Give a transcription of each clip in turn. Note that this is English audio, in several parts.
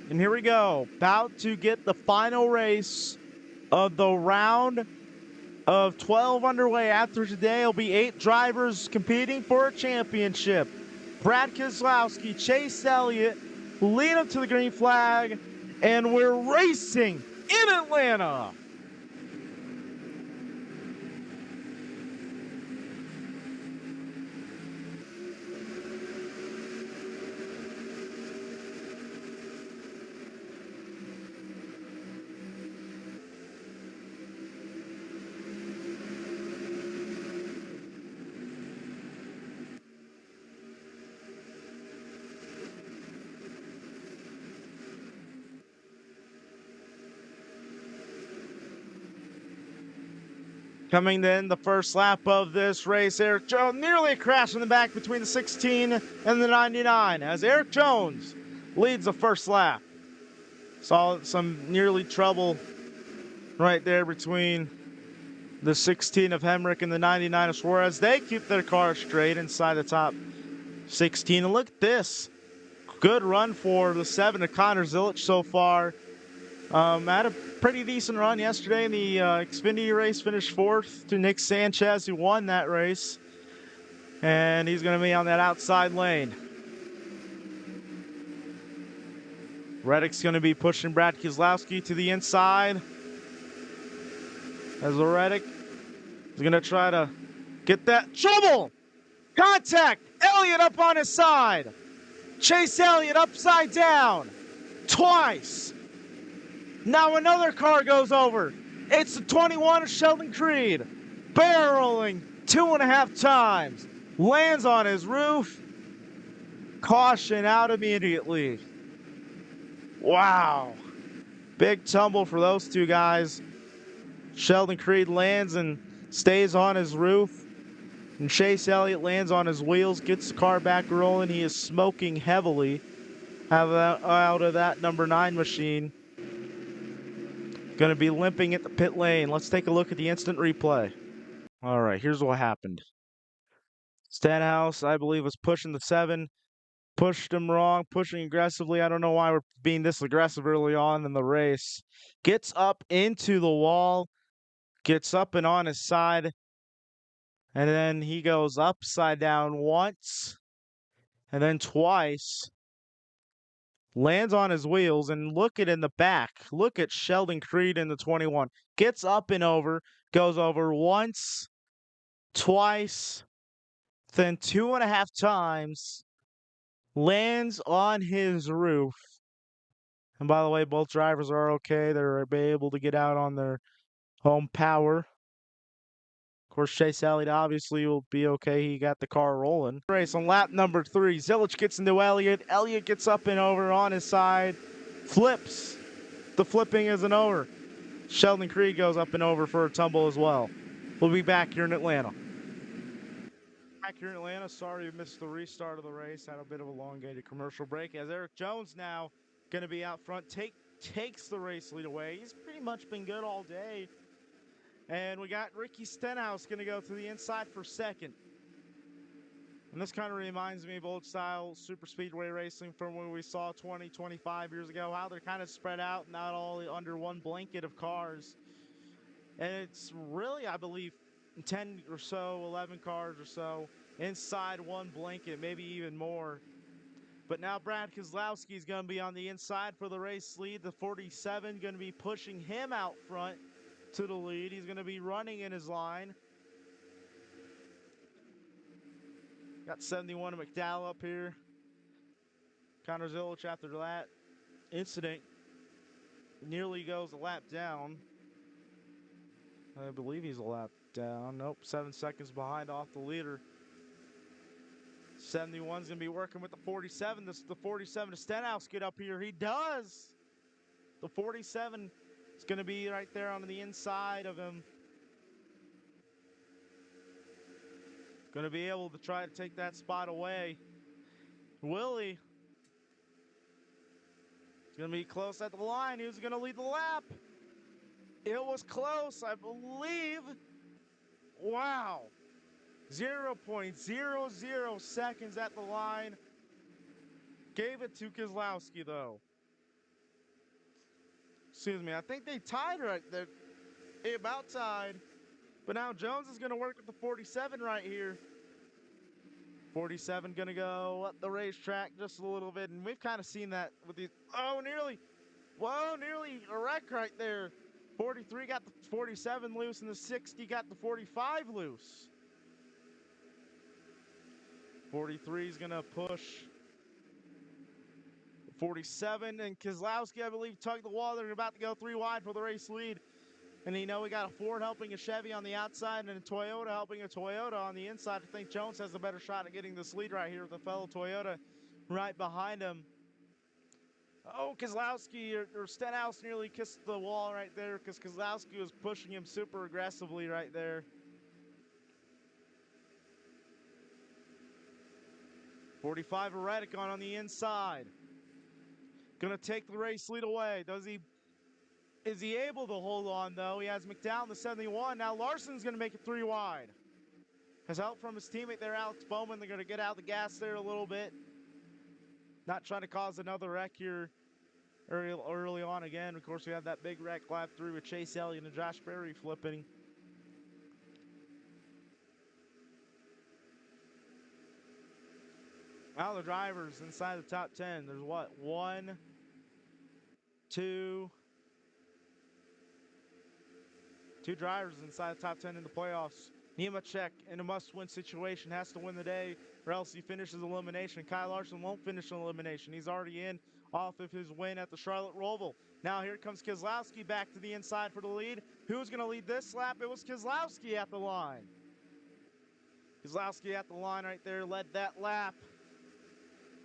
And here we go. About to get the final race of the round of 12 underway. After today, it'll be 8 drivers competing for a championship. Brad Keselowski, Chase Elliott lead up to the green flag, and we're racing in Atlanta. Coming in the first lap of this race, Eric Jones nearly a crash in the back between the 16 and the 99 as Eric Jones leads the first lap. Saw some nearly trouble right there between the 16 of Hemrick and the 99 of Suarez. They keep their car straight inside the top 16. And look at this. Good run for the 7 of Connor Zilic so far. Had a pretty decent run yesterday in the Xfinity race, finished 4th to Nick Sanchez, who won that race. And he's going to be on that outside lane. Reddick's going to be pushing Brad Keselowski to the inside. As Reddick is going to try to get that trouble. Contact. Elliott up on his side. Chase Elliott upside down. Twice. Now another car goes over. It's the 21 of Sheldon Creed. Barreling 2.5 times. Lands on his roof. Caution out immediately. Wow. Big tumble for those two guys. Sheldon Creed lands and stays on his roof. And Chase Elliott lands on his wheels, gets the car back rolling. He is smoking heavily out of that number 9 machine. Going to be limping at the pit lane. Let's take a look at the instant replay. All right, here's what happened. Stenhouse, I believe, was pushing the 7. Pushed him wrong, pushing aggressively. I don't know why we're being this aggressive early on in the race. Gets up into the wall. Gets up and on his side. And then he goes upside down once. And then twice. Lands on his wheels, and look at in the back. Look at Sheldon Creed in the 21. Gets up and over, goes over once, twice, then 2.5 times, lands on his roof. And by the way, both drivers are okay. They're able to get out on their home power. Of course, Chase Elliott obviously will be okay. He got the car rolling. Race on lap number 3. Zilic gets into Elliott. Elliott gets up and over on his side. Flips. The flipping isn't over. Sheldon Creed goes up and over for a tumble as well. We'll be back here in Atlanta. Back here in Atlanta. Sorry you missed the restart of the race. Had a bit of a elongated commercial break as Eric Jones now going to be out front. Takes the race lead away. He's pretty much been good all day. And we got Ricky Stenhouse going to go to the inside for 2nd. And this kind of reminds me of old-style super speedway racing from when we saw 20, 25 years ago, how they're kind of spread out, not all under one blanket of cars. And it's really, I believe, 10 or so, 11 cars or so inside one blanket, maybe even more. But now Brad Keselowski is going to be on the inside for the race lead. The 47 going to be pushing him out front to the lead. He's going to be running in his line. Got 71 of McDowell up here. Connor Zilic after that incident nearly goes a lap down. I believe he's a lap down. Nope, 7 seconds behind off the leader. 71's going to be working with the 47. This is the 47 to Stenhouse get up here. He does. The 47 is going to be right there on the inside of him. Going to be able to try to take that spot away. Willie is going to be close at the line. Who's going to lead the lap? It was close, I believe. Wow. 0.00 seconds at the line. Gave it to Keselowski, though. Excuse me. I think they tied right there. They about tied. But now Jones is going to work with the 47 right here. 47 going to go up the racetrack just a little bit. And we've kind of seen that with these. Oh, nearly. Whoa, nearly a wreck right there. 43 got the 47 loose, and the 60 got the 45 loose. 43 is going to push 47, and Keselowski, I believe, tugged the wall. They're about to go 3 wide for the race lead. And we got a Ford helping a Chevy on the outside and a Toyota helping a Toyota on the inside. I think Jones has a better shot at getting this lead right here with a fellow Toyota right behind him. Oh, Keselowski or Stenhouse nearly kissed the wall right there because Keselowski was pushing him super aggressively right there. 45 Reddick on the inside. Gonna take the race lead away. Is he able to hold on, though? He has McDowell in the 71. Now Larson's going to make it 3 wide. Has help from his teammate there, Alex Bowman. They're going to get out the gas there a little bit. Not trying to cause another wreck here early on again. Of course, we had that big wreck lap 3 with Chase Elliott and Josh Berry flipping. Now the drivers inside the top 10. There's what? 1, 2... 2 drivers inside the top 10 in the playoffs. Nemechek in a must-win situation has to win the day or else he finishes elimination. Kyle Larson won't finish an elimination. He's already in off of his win at the Charlotte Roval. Now here comes Keselowski back to the inside for the lead. Who's going to lead this lap? It was Keselowski at the line. Keselowski at the line right there led that lap.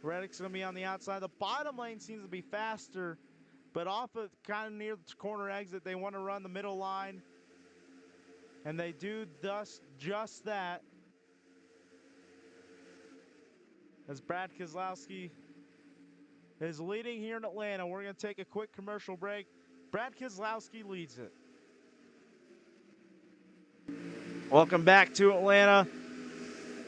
Reddick's going to be on the outside. The bottom lane seems to be faster, but off of kind of near the corner exit, they want to run the middle line. And they do just that. As Brad Keselowski is leading here in Atlanta. We're going to take a quick commercial break. Brad Keselowski leads it. Welcome back to Atlanta,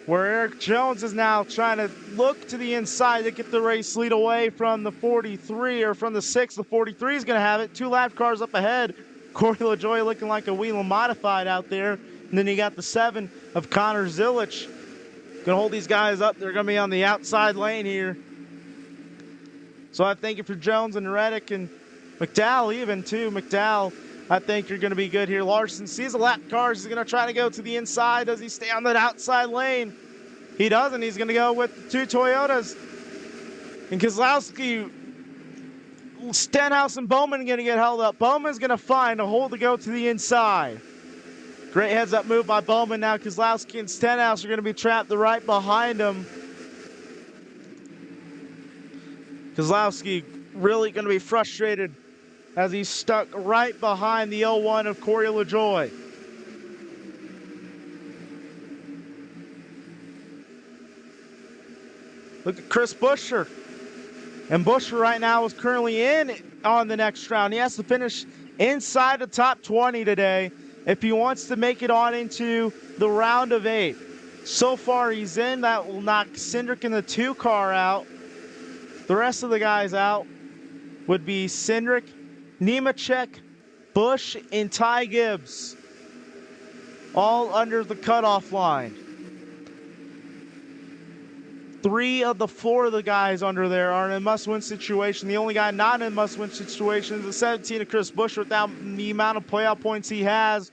where Eric Jones is now trying to look to the inside to get the race lead away from the 43 or from the 6. The 43 is going to have it. 2 lap cars up ahead. Corey LaJoie looking like a Whelen modified out there. And then you got the 7 of Connor Zilich. Gonna hold these guys up. They're gonna be on the outside lane here. So I think if you're Jones and Reddick and McDowell even too, McDowell, I think you're gonna be good here. Larson sees the lap cars. He's gonna try to go to the inside. Does he stay on that outside lane? He doesn't. He's gonna go with the 2 Toyotas. And Keselowski, Stenhouse and Bowman are going to get held up. Bowman's going to find a hole to go to the inside. Great heads-up move by Bowman. Now Keselowski and Stenhouse are going to be trapped right behind him. Keselowski really going to be frustrated as he's stuck right behind the 01 of Corey LaJoie. Look at Chris Buescher. And Buescher right now is currently in on the next round. He has to finish inside the top 20 today if he wants to make it on into the round of 8. So far he's in. That will knock Cindric in the 2 car out. The rest of the guys out would be Cindric, Nemechek, Busch, and Ty Gibbs. All under the cutoff line. 3 of the 4 of the guys under there are in a must-win situation. The only guy not in a must-win situation is the 17 of Chris Buescher without the amount of playoff points he has.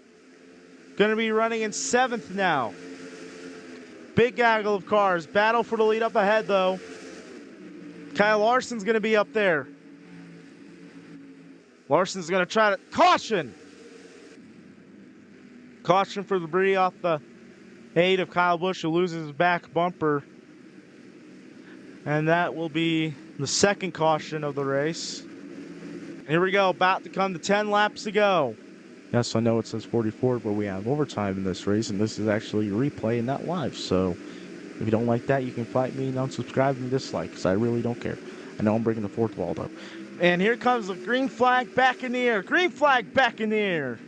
Going to be running in 7th now. Big gaggle of cars. Battle for the lead up ahead, though. Kyle Larson's going to be up there. Larson's going to try to... Caution! Caution for debris off the 8 of Kyle Busch, who loses his back bumper. And that will be the 2nd caution of the race. Here we go, about to come to 10 laps to go. Yes, I know it says 44, but we have overtime in this race, and this is actually a replay and not live. So if you don't like that, you can fight me and unsubscribe and dislike, because I really don't care. I know I'm bringing the 4th wall, though. And here comes the green flag back in the air. Green flag back in the air.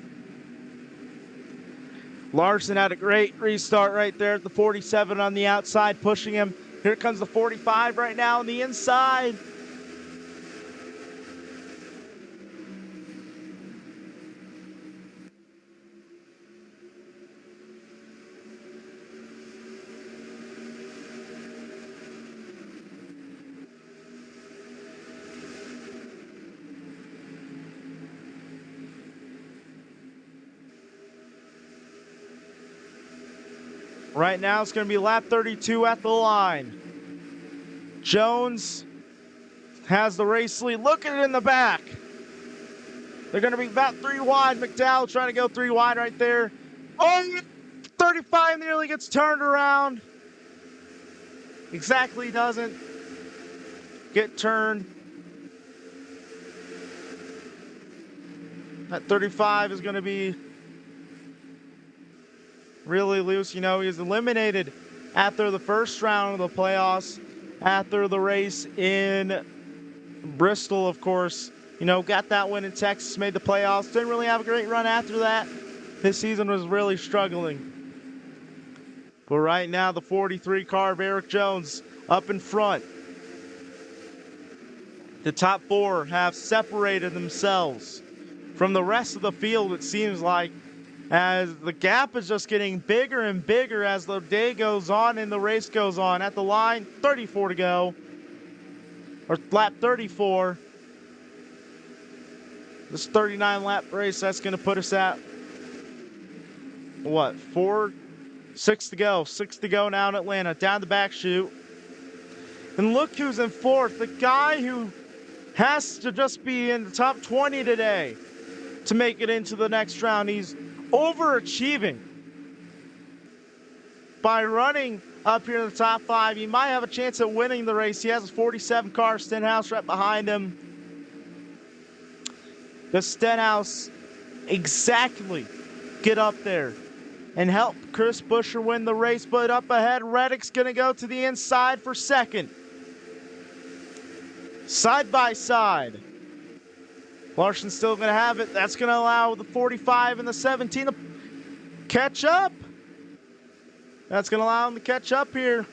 Larson had a great restart right there at the 47 on the outside, pushing him. Here comes the 45 right now on the inside. Right now, it's going to be lap 32 at the line. Jones has the race lead. Look at it in the back. They're going to be about 3 wide. McDowell trying to go 3 wide right there. Oh, 35 nearly gets turned around. Exactly doesn't get turned. That 35 is going to be really loose. You know, he was eliminated after the first round of the playoffs, after the race in Bristol, of course. You know, got that win in Texas, made the playoffs. Didn't really have a great run after that. This season was really struggling. But right now, the 43 car of Eric Jones up in front. The top 4 have separated themselves from the rest of the field, it seems like, as the gap is just getting bigger and bigger as the day goes on and the race goes on. At the line, 34 to go, or lap 34. This 39-lap race, that's going to put us at, what, 6 to go. 6 to go now in Atlanta. Down the back chute. And look who's in 4th. The guy who has to just be in the top 20 today to make it into the next round. He's overachieving by running up here in the top 5. He might have a chance at winning the race. He has a 47 car, Stenhouse right behind him. Does Stenhouse exactly get up there and help Chris Buescher win the race? But up ahead, Reddick's going to go to the inside for second. Side by side. Larson's still going to have it. That's going to allow the 45 and the 17 to catch up. That's going to allow him to catch up here.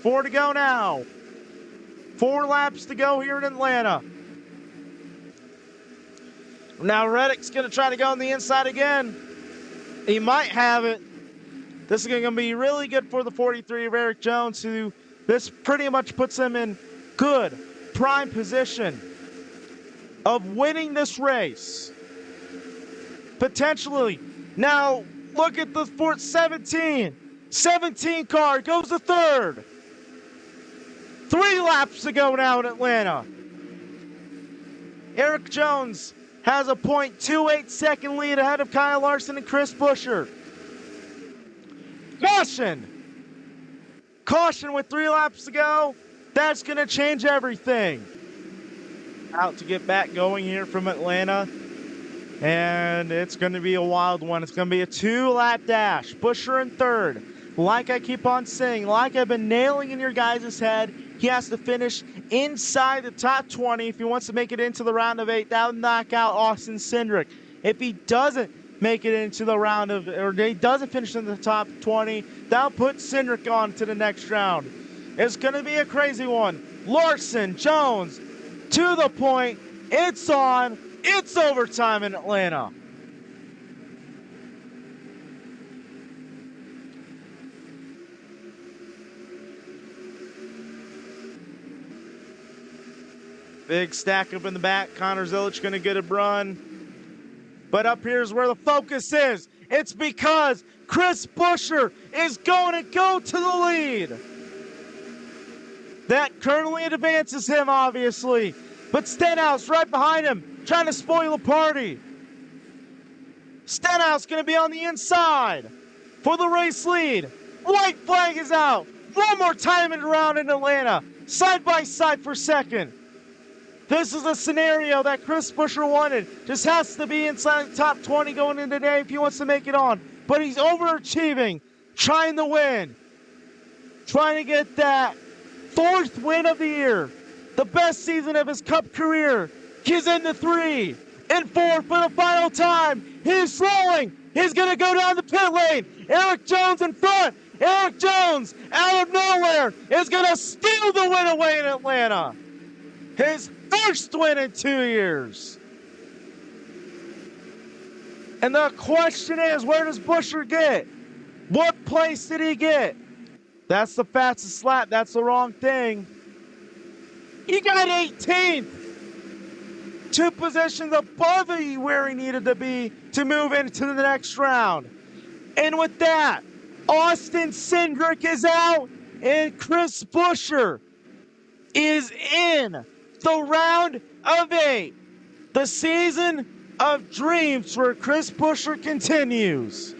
4 to go now. 4 laps to go here in Atlanta. Now Reddick's going to try to go on the inside again. He might have it. This is going to be really good for the 43 of Eric Jones, who this pretty much puts him in good prime position of winning this race. Potentially. Now, look at the 17. 17 car goes to 3rd. 3 laps to go now in Atlanta. Eric Jones has a .28 second lead ahead of Kyle Larson and Chris Buescher. Caution! Caution with 3 laps to go. That's going to change everything. Out to get back going here from Atlanta. And it's going to be a wild one. It's going to be a 2-lap dash. Buescher in 3rd. Like I keep on saying, like I've been nailing in your guys' head, he has to finish inside the top 20 if he wants to make it into the round of 8. That would knock out Austin Cindric. If he doesn't make it into the round of, or he doesn't finish in the top 20, that'll put Cindric on to the next round. It's going to be a crazy one. Larson, Jones, to the point. It's on. It's overtime in Atlanta. Big stack up in the back. Connor Zilic going to get a run. But up here's where the focus is. It's because Chris Buescher is going to go to the lead. That currently advances him, obviously. But Stenhouse right behind him, trying to spoil the party. Stenhouse going to be on the inside for the race lead. White flag is out. One more time and around in Atlanta. Side by side for second. This is a scenario that Chris Buescher wanted. Just has to be inside the top 20 going into today if he wants to make it on. But he's overachieving, trying to win. Trying to get that 4th win of the year. The best season of his Cup career. He's into 3 and 4 for the final time. He's slowing. He's going to go down the pit lane. Eric Jones in front. Eric Jones, out of nowhere, is going to steal the win away in Atlanta. His first win in 2 years. And the question is, where does Buescher get? What place did he get? That's the fastest lap. That's the wrong thing. He got 18th. 2 positions above where he needed to be to move into the next round. And with that, Austin Cindric is out, and Chris Buescher is in the round of 8. The season of dreams for Chris Buescher continues.